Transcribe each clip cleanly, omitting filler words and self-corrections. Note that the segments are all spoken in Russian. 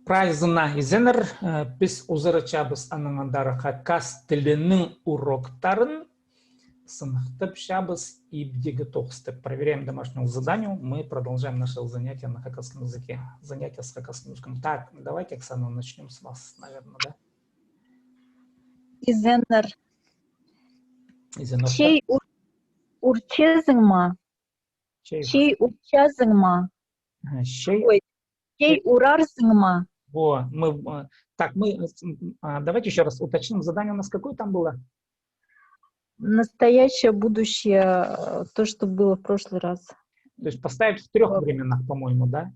Прайзына изенер, біз ұзырычабыз аныңандарыға кас тілінің уроктарын сынықтып шабыз ибдегі тоқстып. Проверяем домашнее задание. Мы продолжаем наше занятие на хакасском языке. Занятие с хакасским языком. Так, давайте, Оксана, начнем с вас, наверное, да? Изенер. Изенер. Чей урчезың ма? Чей урчазың ма? Ой, чей урарзың ма? Давайте еще раз уточним. Задание у нас какое там было? Настоящее, будущее, то, что было в прошлый раз. То есть поставить в 3 временах, по-моему, да?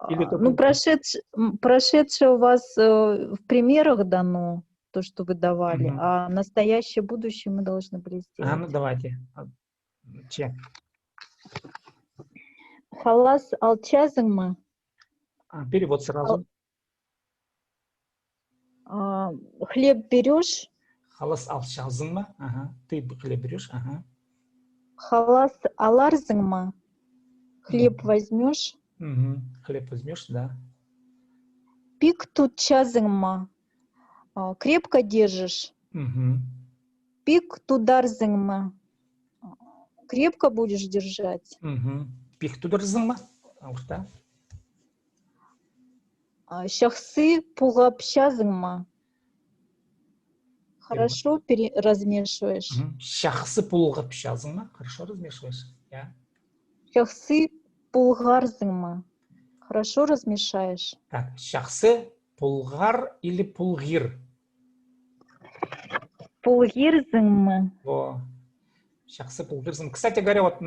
Или ну, прошедшее у вас в примерах дано, то, что вы давали, а настоящее, будущее мы должны были сделать. Ну давайте. Че? Халас алчазың ма? Перевод сразу. Хлеб берешь? Халас алчазың ма? Ага. Ты хлеб берешь? Ага. Халас аларзың ма? Хлеб возьмешь? Хлеб возьмешь, да. Пик тутчазың ма? Крепко держишь? Пик тударзың ма? Крепко будешь держать? Пик тударзың ма? Орта. Шахсы пулгапшазың ма? Хорошо размешиваешь. Шахсы пулгапшазың ма? Хорошо размешиваешь. Шахсы пулгарзың ма? Хорошо размешаешь. Так, шахсы пулгар или пулгир? Пулгирзың ма? Шахсы пулгирзың. Кстати говоря, вот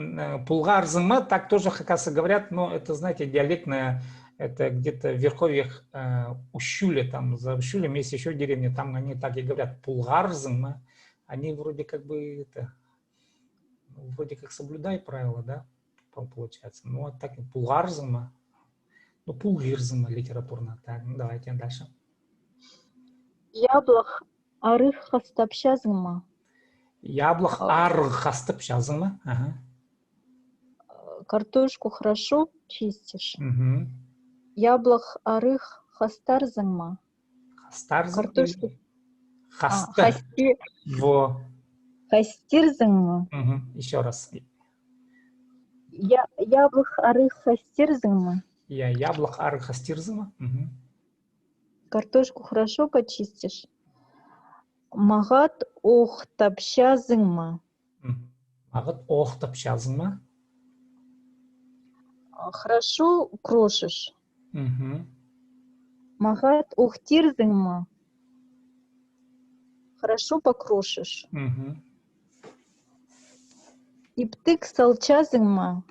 пулгарзың ма, так тоже хакасы говорят, но это, знаете, диалектное. Это где-то в верховьях Ущуля, там за Ущулем есть еще деревня, там они так и говорят, пулгарзың, они вроде как бы это, вроде как соблюдают правила, да, получается. Ну вот так, пулгарзың, ну пулгирзың литературно. Так, ну давайте дальше. Яблок арых хастапшазың ма? Яблок арых хастапшазың ма? Ага. Картошку хорошо чистишь? Яблок арых хастарзың ма? Хастарзың? Картошку... Хасты. Хастирзың ма? Еще раз. Яблок арых хастирзың ма? Яблок арых хастирзың ма? Картошку хорошо почистишь? Мағат оқтапшазың ма? Мағат оқтапшазың ма? Хорошо крошишь? Мағат оқтирзың ма? Хорошо покрошишь? Иптік салчазың ма?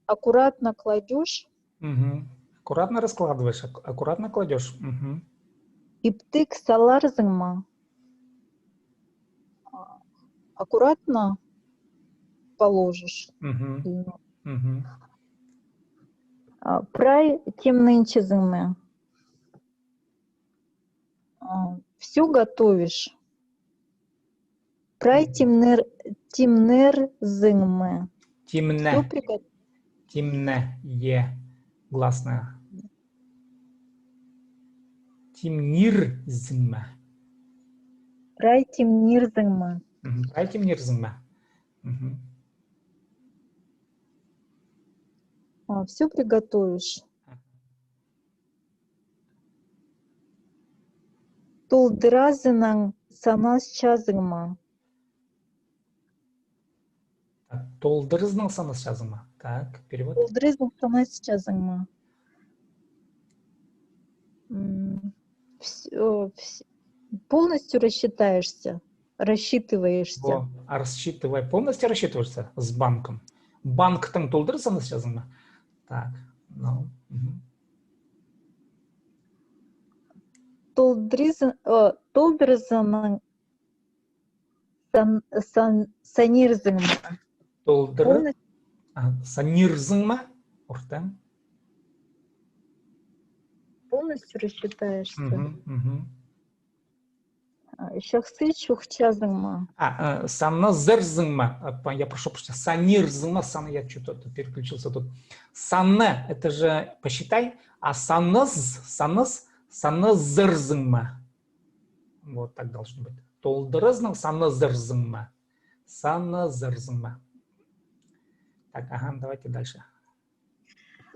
Аккуратно кладешь? Аккуратно раскладываешь, аккуратно кладешь. Иптік саларзың ма? Аккуратно положишь. Прай темнынчызың ма? Все готовишь. Прай темнерзың ма? Темне. Темне. Е. Гласная. Темнирзың ма? Прай темнирзың ма? Прай темнирзың ма? Все приготовишь. Толдыразының санасчазың ма? Толдырызның санасчазың ма? Так, перевод. Толдырызның санасчазың ма? Полностью рассчитаешься? Рассчитываешься? Рассчитывай. Полностью рассчитываешься с банком? Банктың толдыр санасчазың ма? Так, ну. Толдырызының санирзың ма? Толдыр. Санирзың ма? Орта. Полностью рассчитаешься? Шахсы чухчазыңма. Санназырзыңма. Я прошу прощения. Санирзыңма. Сан, я что-то переключился тут. Санна, это же посчитай. А санназырзыңма. Вот так должно быть. Толдырызның санназырзыңма. Санназырзыңма. Так, ага, давайте дальше.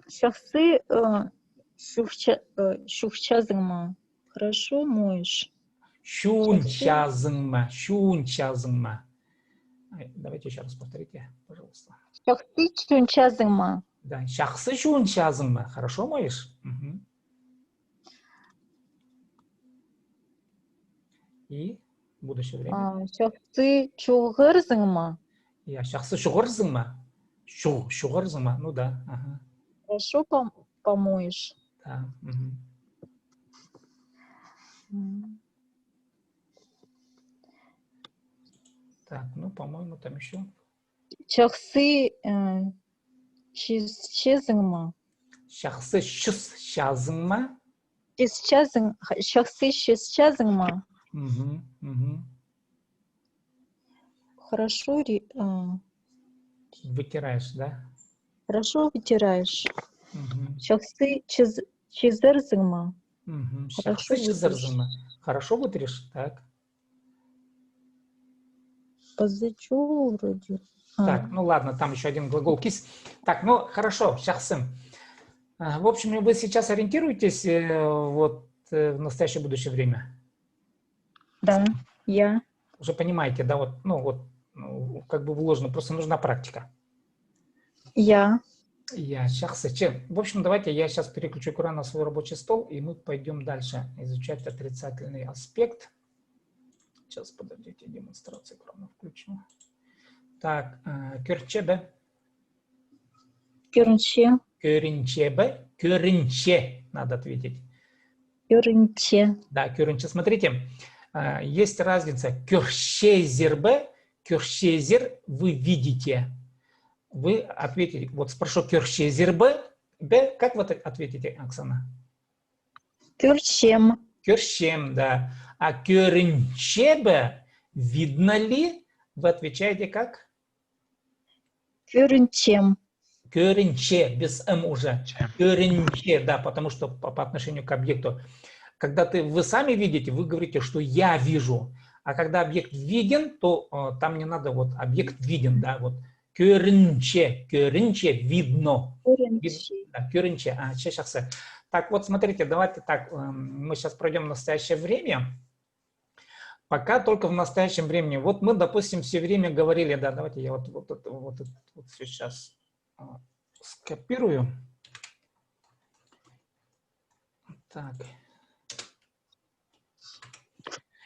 Шахсы чухчазыңма. Хорошо моешь. Шунчазыңма. Шунчазыңма. Давайте еще раз повторите, пожалуйста. Шахсы чунчазыңма. Да, шахсы шунчазыңма. Хорошо моешь? Угу. И в будущее время. Шахсы чуғырзыңма. Я шахсы шуғырзыңма. Шуғырзыңма. Ну да. Ага. Хорошо помоешь. Да. Угу. Так, ну, по-моему, там еще. Шахсы чизчезыңма. Шахсы шазыңма. Шахсы чизчезыңма. Угу. Угу. Хорошо Вытираешь, да? хорошо вытираешь. Угу. Шахсы чизырзыңма. Угу. Хорошо Шахсы чизырзыңма. Хорошо вытришь, так? Позычу вроде. Так, ну ладно, там еще один глагол кис. Так, ну хорошо, шахсым. В общем, вы сейчас ориентируетесь в настоящее будущее время? Да, я. Уже понимаете, да, как бы вложено, просто нужна практика. Я. Я шахсы. В общем, давайте я сейчас переключу экран на свой рабочий стол, и мы пойдем дальше изучать отрицательный аспект. Сейчас, подождите, демонстрацию экрана включу. Так, кюрчебе. Кюрнче. Кюринчебе. Кюринче, надо ответить. Кюрнче. Да, кюринче. Смотрите, есть разница. Кюршезербе, кюршезер вы видите. Вы ответите, вот спрошу кюршезербе, как вы ответите, Оксана? Кюрчем. Кюршем, да. А кюринчебе, видно ли? Вы отвечаете как? Кюрнчем. Кюринче, без М уже. Кюринче, да, потому что по отношению к объекту. Когда вы сами видите, вы говорите, что я вижу. А когда объект виден, то там не надо, вот объект виден, да, вот. Кюринче, видно. Кюринче, сейчас. Так, вот смотрите, давайте так, мы сейчас пройдем в настоящее время. Пока только в настоящем времени. Вот мы, допустим, все время говорили, да, давайте я вот сейчас скопирую. Так.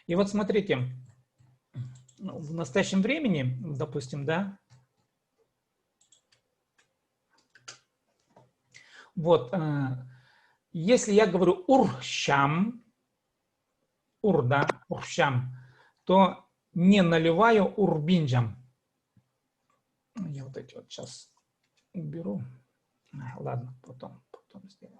И вот смотрите, в настоящем времени, допустим, да, вот, если я говорю урщам, да, урщам, то не наливаю урбинджам. Я вот эти вот сейчас уберу. Ладно, потом сделаю.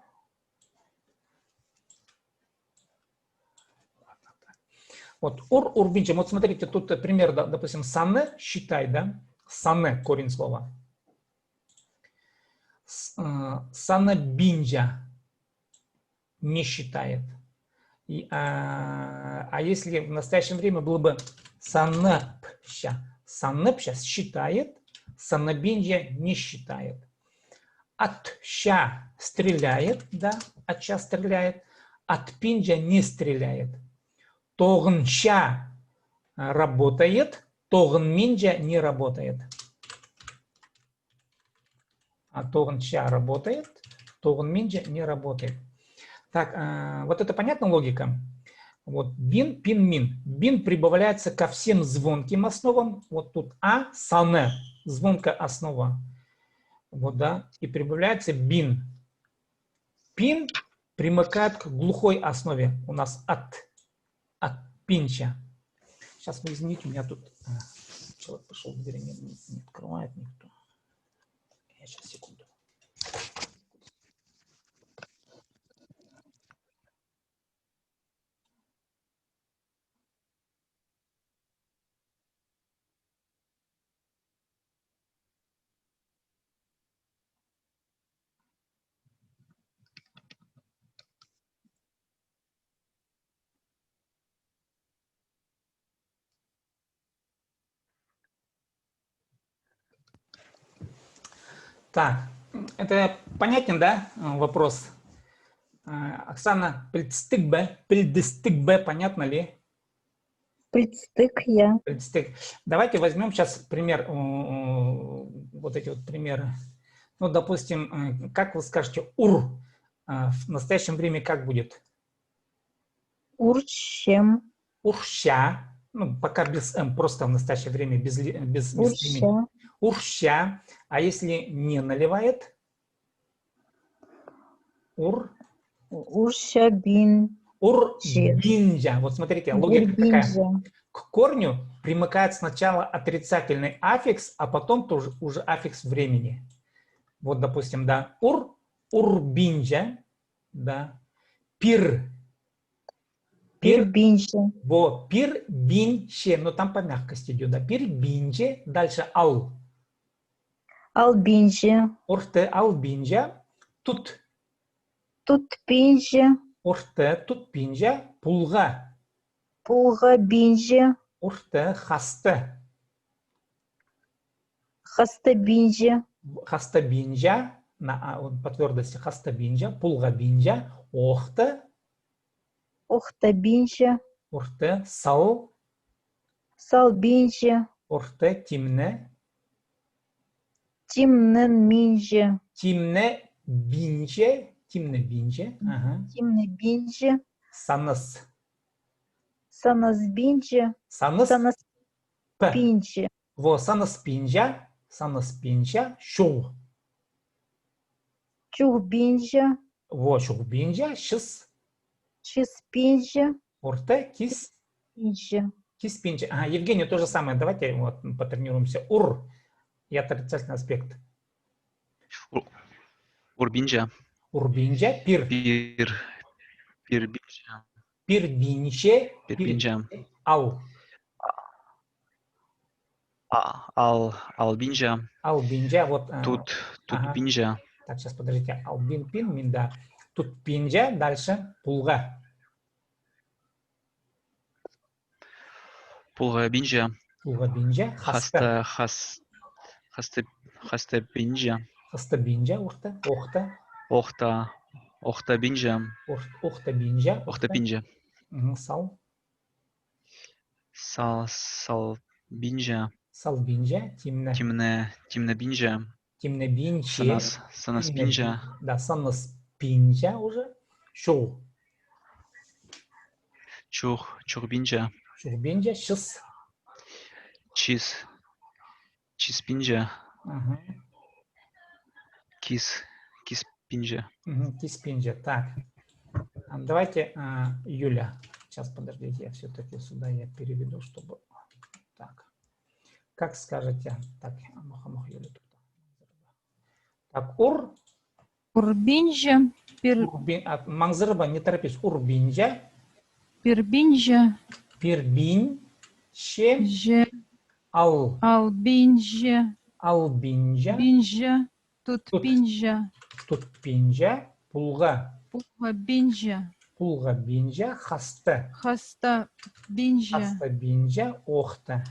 Вот урбинджам. Вот смотрите, тут пример, допустим, санне, считай, да? Санне, корень слова. Санне бинджа не считает. А если в настоящее время было бы саннепща. Саннепща считает, саннебинджа не считает. Атща стреляет, да, атща стреляет, атпинджа не стреляет. Тогнща работает, тогнминджа не работает. А тогнща работает, тогнминджа не работает. Так, вот это понятна логика? Вот бин, пин, мин. Бин прибавляется ко всем звонким основам. Вот тут а, сане, звонкая основа. Вот, да. И прибавляется бин. Пин примыкает к глухой основе. У нас от пинча. Сейчас вы извините, у меня тут человек пошел в дверь, не открывает никто. Я сейчас, секунду. Так, это понятен, да, вопрос? Оксана, предстык-б, понятно ли? Предстык я. Предстык. Давайте возьмем сейчас пример, вот эти вот примеры. Ну, допустим, как вы скажете «ур» в настоящем времени как будет? Урщем. Урща, ну, пока без «м», просто в настоящее время, без Урща. имени. Урща. А если не наливает? Ур. Урщабин. Урбинджа. Вот смотрите, логика какая. Урбинджа. К корню примыкает сначала отрицательный аффикс, а потом тоже уже аффикс времени. Вот, допустим, да, урбинджа, да, пир, Пирбинджа. пир бинче, но там по мягкости идет, да, пир бинче, дальше ал, Албинджа. орте албинджа, тут, Тутпинджа. орте тут пинджа, пулга, Пулгабинджа. орте хасты, Хастабинджа. хастабинджа, по твердости хастабинджа, пулгабинджа, охта, Охтабинджа. орте сал, Салбинджа. орте тимне, Тимненминджа. тимне бинче, ага. Тимнебинджа. Санас, Санасбинджа. санас, п, Санаспинджа. санас пинча, шоу, Чухбинджа. шоу бинча, шис, Чиспинджа. орте кис, Пинджа. кис пинча. Ага, Евгений, то же самое, давайте вот потренируемся. Ур и отрицательный аспект. Урбинджа. Урбинча, пир, Пирбинджа. пирбинче, Пирбинджа. ал, Албинджа. албинча, вот. Тут Ага. бинджа. Так, сейчас подождите. Албин, пин, минда. Тут пинджа, дальше пулга. Пулга бинджа. Пулга бинджа, хаста. Хаста бинджа. Хаста бинджа, охта. Охта бинджа. Охта бинджа. Охта бинджа. Сал. Сал бинджа. Сал бинджа, Тимне бинджа. Тимне бинче. Санас бинджа. Да, санас пинджа уже. Шоу. Чух бинджа. Шоу бинджа, шис. Чиз бинджа. Ага. Кис пинджа. Кис пинджа. Так. Давайте, Юля. Сейчас, подождите, я все-таки сюда я переведу, чтобы... Так. Как скажете? Так, Юля тут. Так, Урбинджа. Маңзырба, не торопись. Урбинджа. Пирбинджа. Пирбинче. Же. Албинджа. Албинджа. Бинджа. Тутпинджа. Тутпинджа. Пулга. Пулгабинджа. Пулгабинджа. Хаста. Хастабинджа. Хастабинджа. Охта.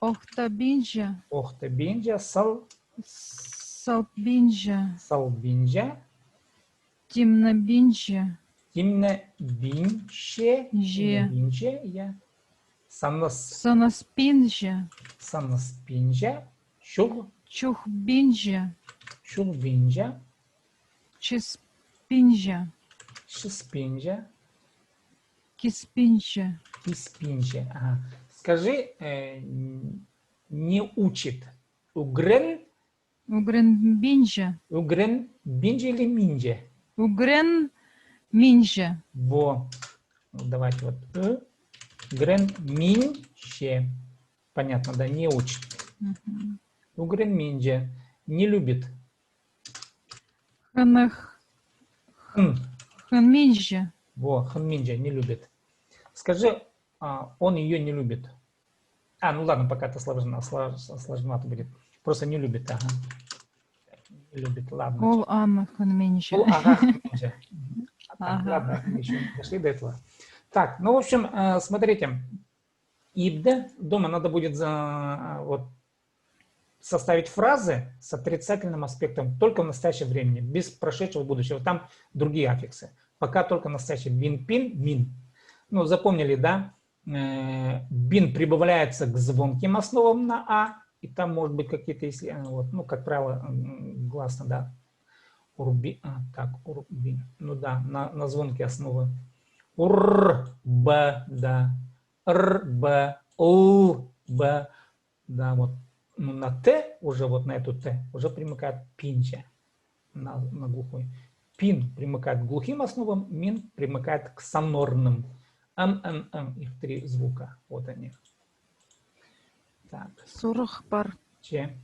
Охтабинджа. Охтабинджа. Салбинджа. Салбинджа. Тимнабинджа. Тимнебинче. Же. Я. Санаспинджа. Санаспинджа. Чухбинджа. Шурбинджа. Чиспинджа. Шиспинджа. Киспинджа. Киспинджа. Ага. Скажи, не учит. Угрен. Угренбинджа. Угрен бинджа или минджа? Угрен минджа. Во. Давайте вот. Угрен минче. Понятно, да, не учит. Угрен минджа. Не любит. Ханминджа. Во, ханминджа не любит. Скажи, он ее не любит. Ну ладно, пока это сложновато будет. Просто не любит, ага. Не любит, ладно. Ол Анна Ханминджа. Ага, ханминджа. Ладно, мы еще не дошли до этого. Так, ну, в общем, смотрите. Ибде дома надо будет вот составить фразы с отрицательным аспектом только в настоящем времени, без прошедшего будущего. Там другие аффиксы. Пока только настоящий. Бин, пин, мин. Ну, запомнили, да? Бин прибавляется к звонким основам на А, и там может быть какие-то, если, вот, ну, как правило, гласно, да. Урби, так, урбин. Ну да, на звонкие основы. Ур, б, да. Р, б, у, б. Да, вот. Ну, на Т, уже вот на эту Т, уже примыкает пинча на глухой. Пин примыкает к глухим основам, мин примыкает к сонорным. Их 3 звука. Вот они. Так. 40 пар. Че?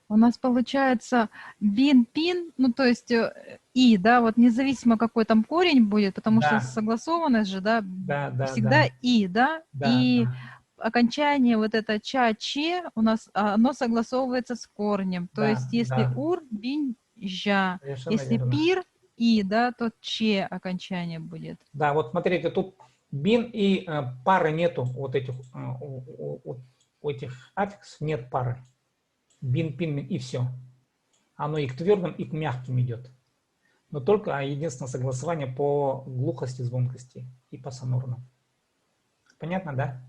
У нас получается бин, пин, ну то есть и, да, вот независимо какой там корень будет, потому Да. что согласованность же, да, Да, всегда да. и, да, Да, и да. окончание вот это че у нас, оно согласовывается с корнем. То Да, есть если да. ур, бин, жа, Совершенно если верно. пир, и, да, то че окончание будет. Да, вот смотрите, тут бин и пары нету, вот этих, у этих аффиксов нет пары. Бин, пин, мин, и все. Оно и к твердым, и к мягким идет. Но только единственное согласование по глухости, звонкости и по сонорным. Понятно, да?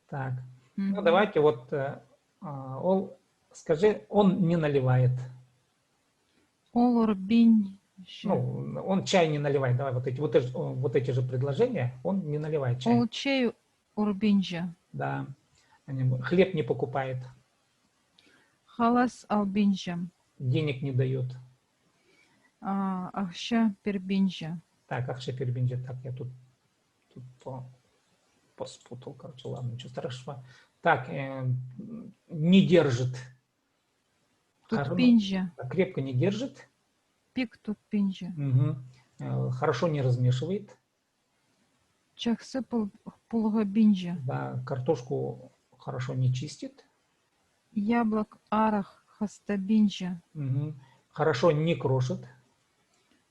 Так. Ну, давайте вот, скажи, он не наливает. Олор, бин, Ну, он чай не наливает. Давай вот эти же предложения. Он не наливает чай. олчей, урбинжа. Да. Хлеб не покупает. Халас албинжа. Денег не дает. Ахша пербинжа. Так, Ахшепербинджа. Так, я тут поспутал. Короче, ладно, ничего страшного. Так, не держит. Тут пинжа. Крепко не держит. Пик тут пинжа. Угу. Хорошо не размешивает. Чахсы пулга бинжа. Да, картошку хорошо не чистит. Яблок арах хаста бинжа. Угу. Хорошо не крошит.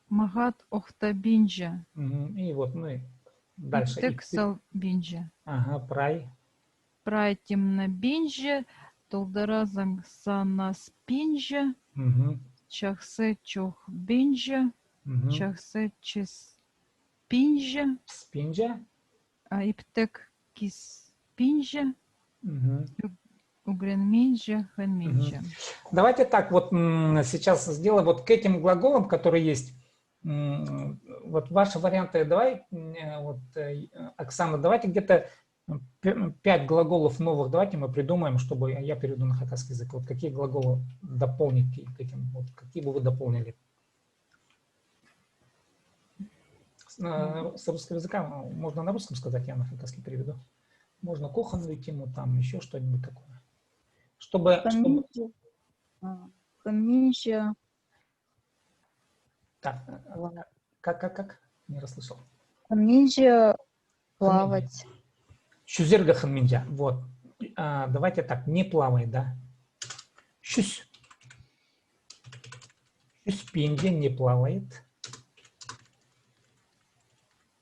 Магат охта бинжа. Угу. И вот мы дальше. Тексал бинжа. Ага, прай. Прайтим на бинжа. Толдаразанг санас пинжа. Угу. Чахсы чох бинжа. Угу. Чахсы чис пинжа. Спинджа. Иптек кис пинжа. Угу. Угренминжа, хэнминжа. Давайте так вот сейчас сделаем вот к этим глаголам, которые есть. Вот ваши варианты, давай, вот, Оксана, давайте где-то 5 глаголов новых, давайте мы придумаем, чтобы я перейду на хакасский язык. Вот какие глаголы дополнить к этим, вот какие бы вы дополнили? С русского языка можно на русском сказать, я на хакасский переведу. Можно кухонную тему, там еще что-нибудь такое. Чтобы... Хаминжа. Так, как? Не расслышал. Хаминжа плавать. Шюзерга ханминджа. Вот. Давайте так, не плавает, да? Шюс. Шюспинджа не плавает.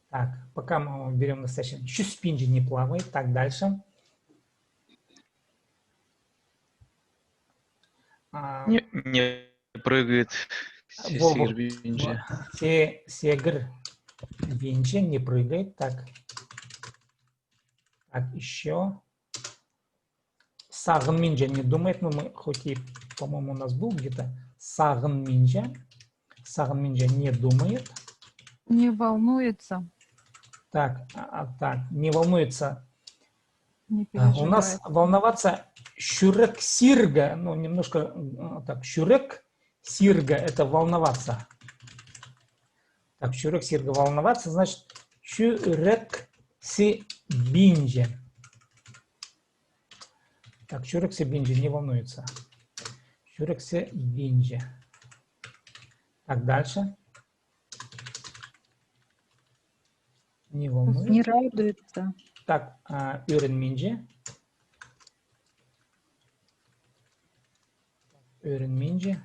Так, пока мы берем настоящий. Шюспинджа не плавает. Так, дальше. Не прыгает. Сегер бинжа. Сегер бинжа не прыгает. Так. Так, еще. Сагын минджа не думает, но мы, хоть и, по-моему, у нас был где-то сагын минджа. Сагын минджа не думает. Не волнуется. Так, не волнуется. Не переживает. У нас волноваться шурек сирга, ну, немножко так, шурек сирга – это волноваться. Так, шурек сирга – волноваться, значит, шурек си бинджа. Так, шурек си бинджа не волнуется. Шурек си бинджа. Так, дальше. Не волнуется. Не радуется. Так, öğrenmeyince. Öğrenmeyince.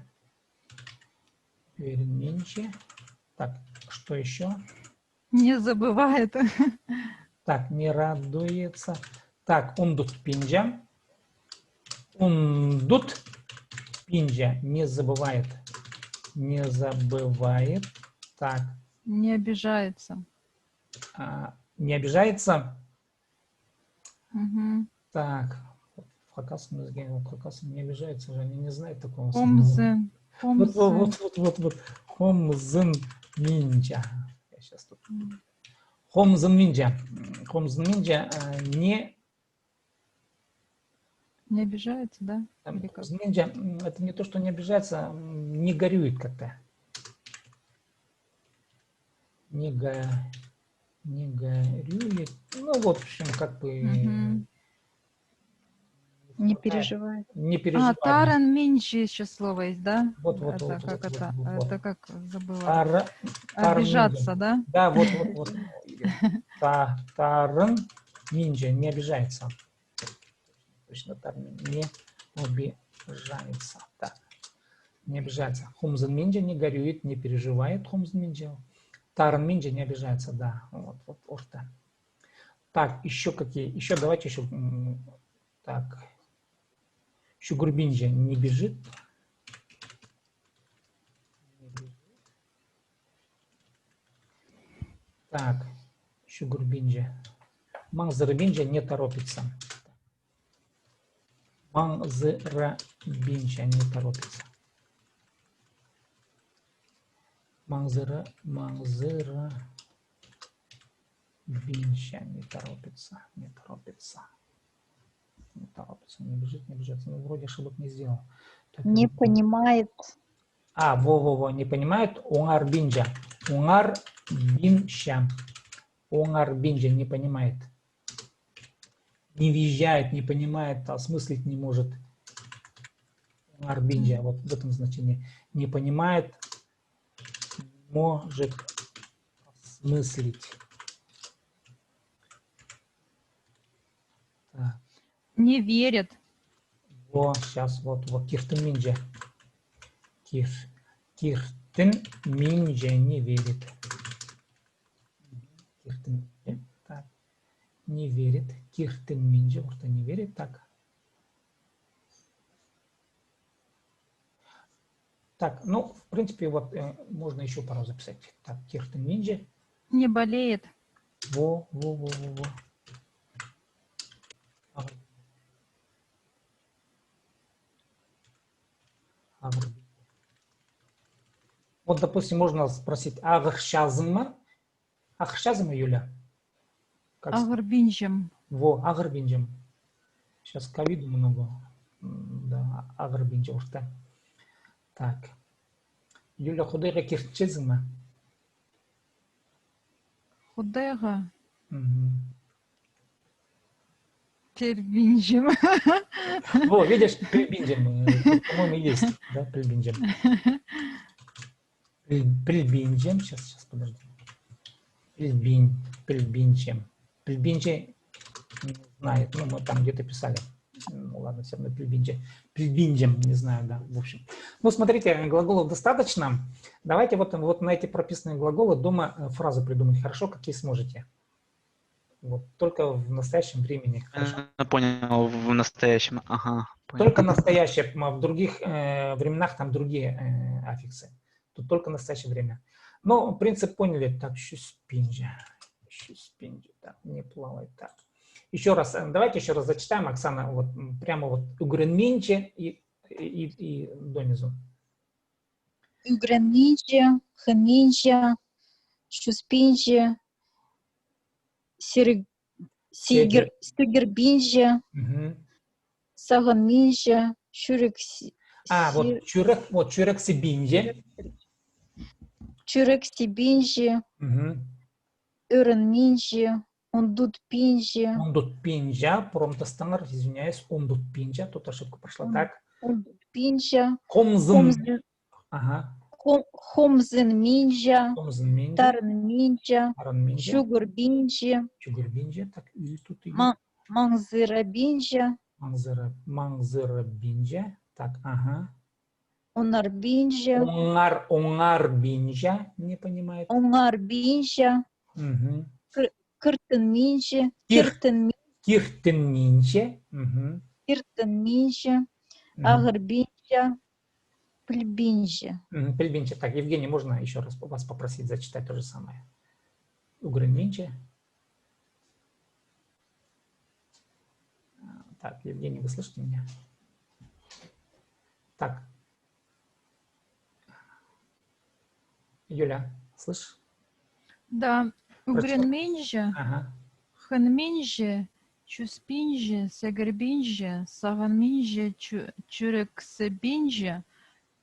Так, что еще? Не забывает. Так, не радуется. Так, unutmayınca. Ундут пинджа. Не забывает. Не забывает. Так. Не обижается. Не обижается. Угу. Так. В хакасском языке не обижается же. Они не знают такого слова. Хомзен. Вот. Хомзен минджа. Я сейчас тут. Хомзен минджа. Хомзен минджа не обижается, да? Ниндзя, это не то, что не обижается, не горюет как-то. Не горюет. Ну, вот, в общем, как бы... Не переживает. Не переживает. Таран минчи еще слово есть, да? Вот. Это как забыла. Обижаться, да? Да, вот. Таран минджа не обижается. Точно так, не обижается. Так, не обижается. Хумзан минджа не горюет, не переживает. Хумзан минджа. Таран минджа не обижается, да. Вот орта. Так, еще какие? Еще давайте еще. Так. Шугурбинджа не бежит. Так, Шугурбинджа. Мангзарбинджа не торопится. Мангзарбинджа не торопится. Мангзарбинджа не торопится. Не торопится, не бежит. Ну, вроде ошибок не сделал. Так, не понимает. Во, не понимает. Унгарбинджа. Унгарбинджа не понимает. Не въезжает, не понимает, осмыслить не может. Унгарбинджа, вот в этом значении. Не понимает, может осмыслить. Так. Не верит. Сейчас, вот, Киртен Минджа. Киртен Минджа не верит. Так. Не верит. Киртен Минджа, орта не верит. Так, ну, в принципе, вот можно еще пару записать. Так, Киртен Минджа. Не болеет. Во. Вот, допустим, можно спросить, Агршазма, Юля? Агрбинджем. Агрбинджем. Сейчас ковида много. Да, Агрбинджем. Так. Юля, худега кирчезма. Худега. Пербинджем. Видишь, Прильбинджем, по-моему, есть, да, Прильбинджем. Прильбинджем, сейчас, подожди. Прильбинджем. Прильбинджем не знает, ну, мы там где-то писали. Ну, ладно, все равно Прильбинджем, не знаю, да, в общем. Ну, смотрите, глаголов достаточно. Давайте вот на эти прописанные глаголы дома фразы придумать хорошо, какие сможете. Вот, только в настоящем времени. Понял, в настоящем. Ага. Понял. Только настоящее. В других временах там другие аффиксы. Тут только настоящее время. Но принцип поняли. Так, щуспинджа. Так, не плавает. Так. Еще раз, давайте еще раз зачитаем, Оксана, вот прямо вот угренминче и донизу. Угренминче, хэминче, щуспинче, Сигербинже, Саганминже, Чурекси. Вот Чурексибинже. Чурексибинже, Өренминже, Ундутпинже. Ундутпинжа, промтостанар, извиняюсь, Ундутпинжа, тут ошибка прошла, так. Ундутпинжа. Хомзен. Хомзенминжа, Тарнминжа, Чугурбинжа, так, и тут и Мангзырабинжа, Мангзырабинжа, так, ага. Унарбинжа, Унгарбинжа, не понимает. Унгарбинжа, Киртенминжа, Киртенминче, Иртенминже, Агрбинже, Пльбинже. Пельбинче. Так, Евгений, можно еще раз вас попросить зачитать то же самое? Угрынминче. Так, Евгений, вы слышите меня? Так. Юля, слышишь? Да, Угренминже, Ага. Ханминже, Чуспинже, Сагарбинже, Саганминже, Чурексебинже,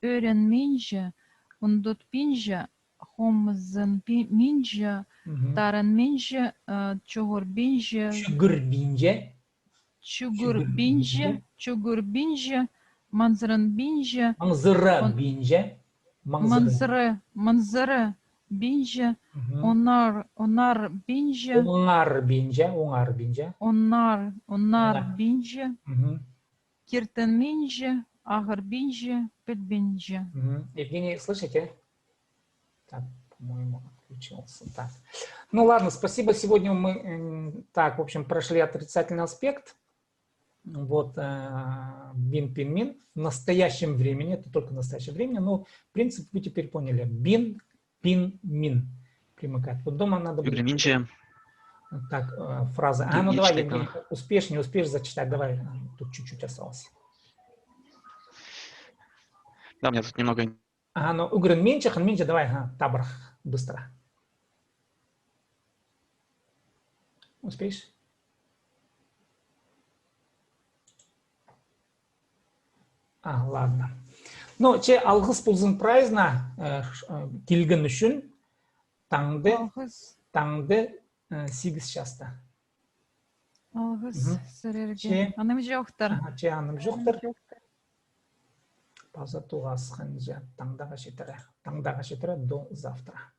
Örенминже, Ундутпинже, Хомзенминже, Таранминже, Чугурбинже, Чугурбинче. Чугурбинже, Манзранбинже, Манзырабинче. Манзаре Бинже, Онар Бинже, Уңарбинче. Онар Бинже, Киртенминже, Агарбинже, Петбинже. Евгений, слышите? Так, по-моему, отключился. Так. Ну ладно, спасибо. Сегодня мы, так, в общем, прошли отрицательный аспект. Вот бин, пин, мин. В настоящем времени, это только в настоящем времени, но принцип вы теперь поняли. Бин, пин, мин. Примыкать. Вот дома надо будет... Угрынминже. Так, фраза. А, ну давай, Евгений, успеешь, не успеешь зачитать. Давай, тут чуть-чуть осталось. Да, у меня тут немного... Ага, ну, угрынминче, ханминче, давай, табрах, быстро. Успеешь? Ладно. Ну, че алгыс болсын прайзна келген үшін таңды 8 жаста. Алгыс сірерге. Аным жоқтыр. Че аным жоқтыр. Пазатуға асқанжа таңдаға жетірі до завтра.